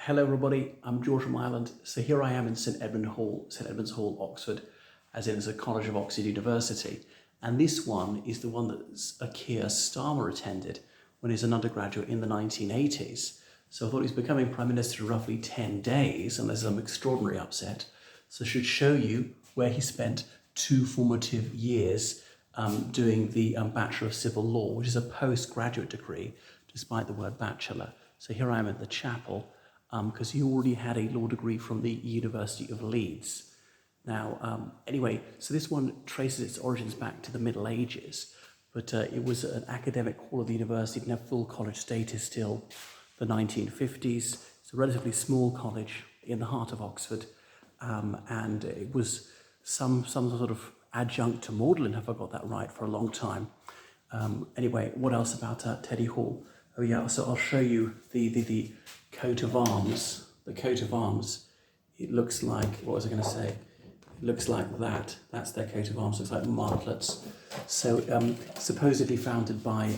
Hello everybody, I'm George from Ireland. So here I am in St Edmund Hall, St Edmund's Hall, Oxford, as in it's a College of Oxford University. And this one is the one that Keir Starmer attended when he was an undergraduate in the 1980s. So I thought he's becoming Prime Minister in roughly 10 days, and there's some extraordinary upset. So I should show you where he spent 2 formative years doing the Bachelor of Civil Law, which is a postgraduate degree, despite the word bachelor. So here I am at the chapel, because he already had a law degree from the University of Leeds. Now, anyway, so this one traces its origins back to the Middle Ages, but it was an academic hall of the university, didn't have full college status till the 1950s. It's a relatively small college in the heart of Oxford, and it was some sort of adjunct to Magdalen, if I got that right, for a long time. Anyway, what else about Teddy Hall? Oh yeah, so I'll show you the coat of arms. The coat of arms, it looks like, what was I going to say? It looks like that. That's their coat of arms, looks like martlets. So supposedly founded by,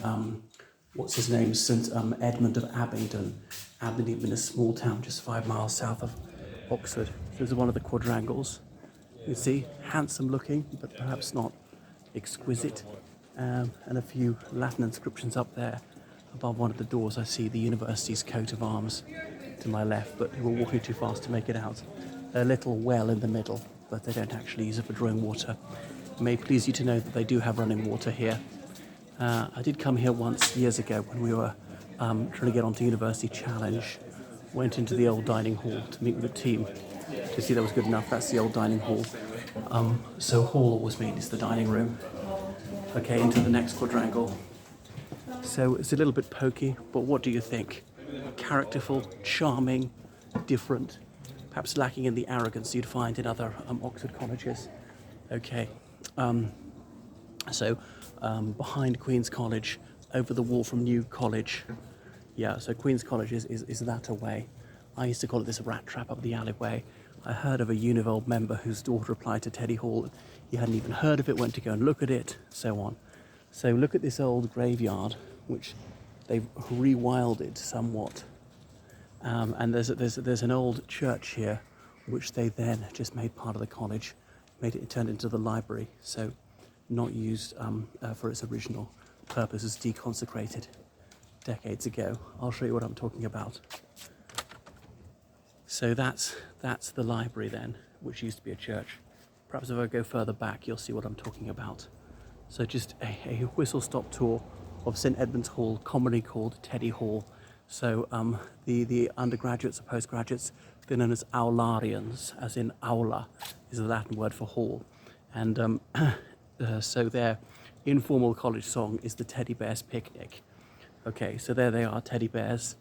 what's his name, St Edmund of Abingdon. Abingdon being a small town just 5 miles south of Oxford. This is one of the quadrangles. You see, handsome looking, but perhaps not exquisite. And a few Latin inscriptions up there. Above one of the doors I see the university's coat of arms to my left, but we're walking too fast to make it out. A little well in the middle, but they don't actually use it for drawing water. It may please you to know that they do have running water here. I did come here once years ago when we were trying to get onto University Challenge. Went into the old dining hall to meet with the team to see that was good enough. That's the old dining hall. So hall always means the dining room. Okay, into the next quadrangle. So it's a little bit pokey, but what do you think? Characterful, charming, different, perhaps lacking in the arrogance you'd find in other Oxford colleges. Okay, so behind Queen's College, over the wall from New College. Yeah, so Queen's College is that away. I used to call it this rat trap up the alleyway. I heard of a Univold member whose daughter applied to Teddy Hall. He hadn't even heard of it, went to go and look at it, so on. So look at this old graveyard, which they've rewilded somewhat. And there's an old church here, which they then just made part of the college, turned into the library. So not used for its original purpose, as deconsecrated decades ago. I'll show you what I'm talking about. So that's the library then, which used to be a church. Perhaps if I go further back, you'll see what I'm talking about. So just a whistle-stop tour of St Edmund's Hall, commonly called Teddy Hall. So the undergraduates or postgraduates, they're known as aularians, as in aula is the Latin word for hall. And so their informal college song is the Teddy Bears Picnic. Okay, so there they are, teddy bears.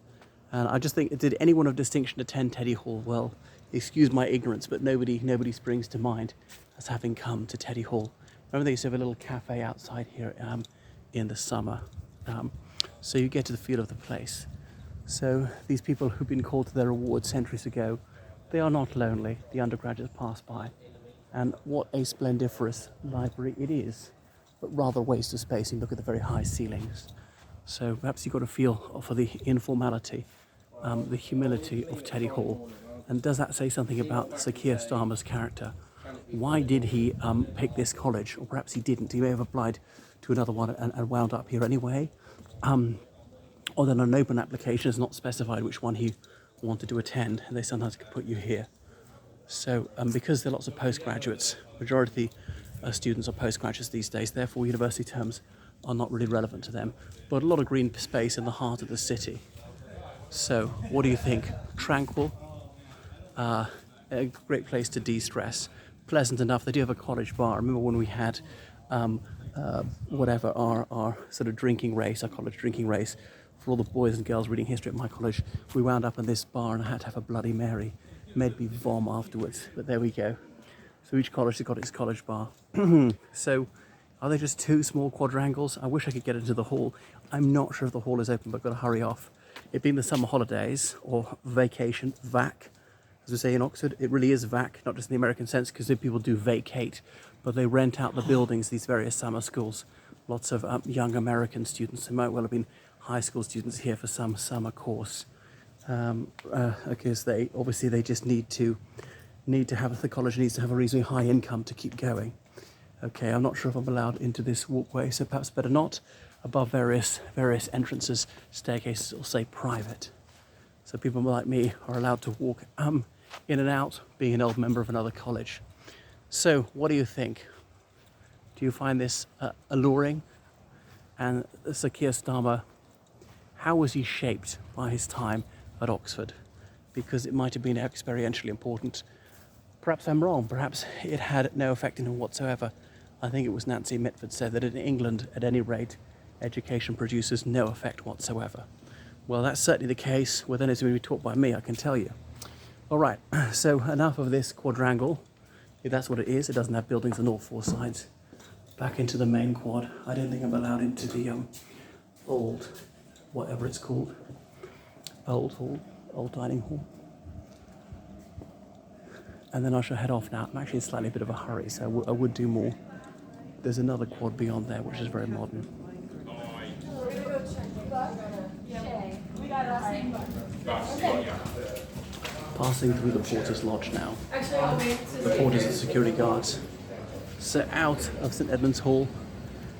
And I just think, did anyone of distinction attend Teddy Hall? Well, excuse my ignorance, but nobody springs to mind as having come to Teddy Hall. Remember they used to have a little cafe outside here in the summer. So you get to the feel of the place. So these people who've been called to their awards centuries ago, they are not lonely. The undergraduates pass by. And what a splendiferous library it is, but rather a waste of space. You look at the very high ceilings. So perhaps you've got a feel for the informality, the humility of Teddy Hall. And does that say something about Sir Keir Starmer's character? Why did he pick this college? Or perhaps he didn't. He may have applied to another one and wound up here anyway. Or then an open application is not specified which one he wanted to attend. And they sometimes could put you here. So because there are lots of postgraduates, majority students are postgraduates these days, therefore university terms are not really relevant to them. But a lot of green space in the heart of the city. So what do you think? Tranquil? A great place to de-stress. Pleasant enough. They do have a college bar. I remember when we had our sort of drinking race, our college drinking race, for all the boys and girls reading history at my college, we wound up in this bar and I had to have a Bloody Mary. Made me vom afterwards, but there we go. So each college has got its college bar. So are they just 2 small quadrangles? I wish I could get into the hall. I'm not sure if the hall is open, but I've got to hurry off. It being the summer holidays, or vacation, vac, as we say in Oxford, it really is vac, not just in the American sense, because people do vacate, but they rent out the buildings, these various summer schools. Lots of young American students who might well have been high school students here for some summer course. because they just need to have, the college needs to have a reasonably high income to keep going. Okay, I'm not sure if I'm allowed into this walkway, so perhaps better not. Above various entrances, staircases will say private. So people like me are allowed to walk in and out, being an old member of another college. So what do you think? Do you find this alluring? And Sir Keir Starmer, how was he shaped by his time at Oxford? Because it might have been experientially important. Perhaps I'm wrong. Perhaps it had no effect on him whatsoever. I think it was Nancy Mitford said that in England, at any rate, education produces no effect whatsoever. Well, that's certainly the case with anything to be taught by me, I can tell you. All right, so enough of this quadrangle. If that's what it is, it doesn't have buildings on all four sides. Back into the main quad. I don't think I'm allowed into the old, whatever it's called, old dining hall. And then I shall head off now. I'm actually in slightly a bit of a hurry, so I would do more. There's another quad beyond there, which is very modern. Passing through the porter's lodge now. The porters and security guards. So out of St Edmund's Hall,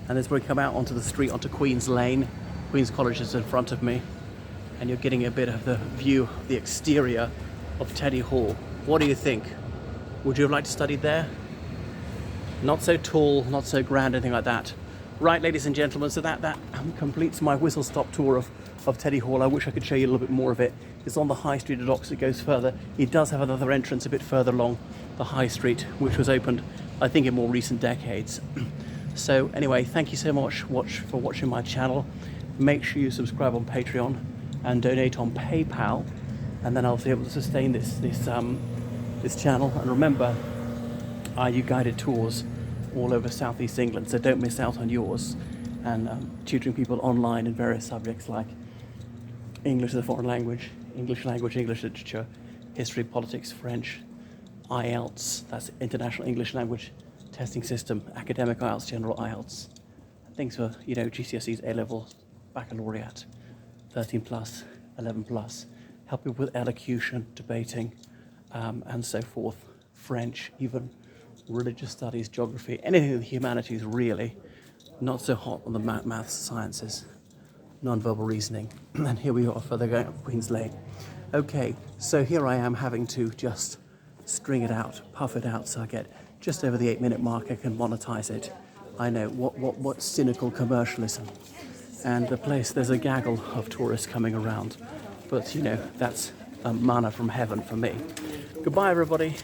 and as we come out onto the street, onto Queen's Lane, Queen's College is in front of me, and you're getting a bit of the view, the exterior of Teddy Hall. What do you think? Would you have liked to study there? Not so tall, not so grand, anything like that. Right, ladies and gentlemen, so that completes my whistle-stop tour of Teddy Hall. I wish I could show you a little bit more of it. It's on the High Street at Oxford. It goes further. It does have another entrance a bit further along the High Street, which was opened, I think, in more recent decades. So anyway, thank you so much for watching my channel. Make sure you subscribe on Patreon and donate on PayPal, and then I'll be able to sustain this channel. And remember, I do guided tours all over Southeast England, so don't miss out on yours. And tutoring people online in various subjects like English as a foreign language, English language, English literature, history, politics, French, IELTS, that's International English Language Testing System, academic IELTS, general IELTS, things for, GCSEs, A-level, baccalaureate, 13 plus, 11 plus, help you with elocution, debating, and so forth, French, even religious studies, geography, anything in the humanities really, not so hot on the maths, sciences, non-verbal reasoning. And here we are further going up Queen's Lane. Okay, so here I am having to just string it out, puff it out, so I get just over the 8-minute mark. I can monetize it. I know, what cynical commercialism. And the place, there's a gaggle of tourists coming around, but that's manna from heaven for me. Goodbye, everybody.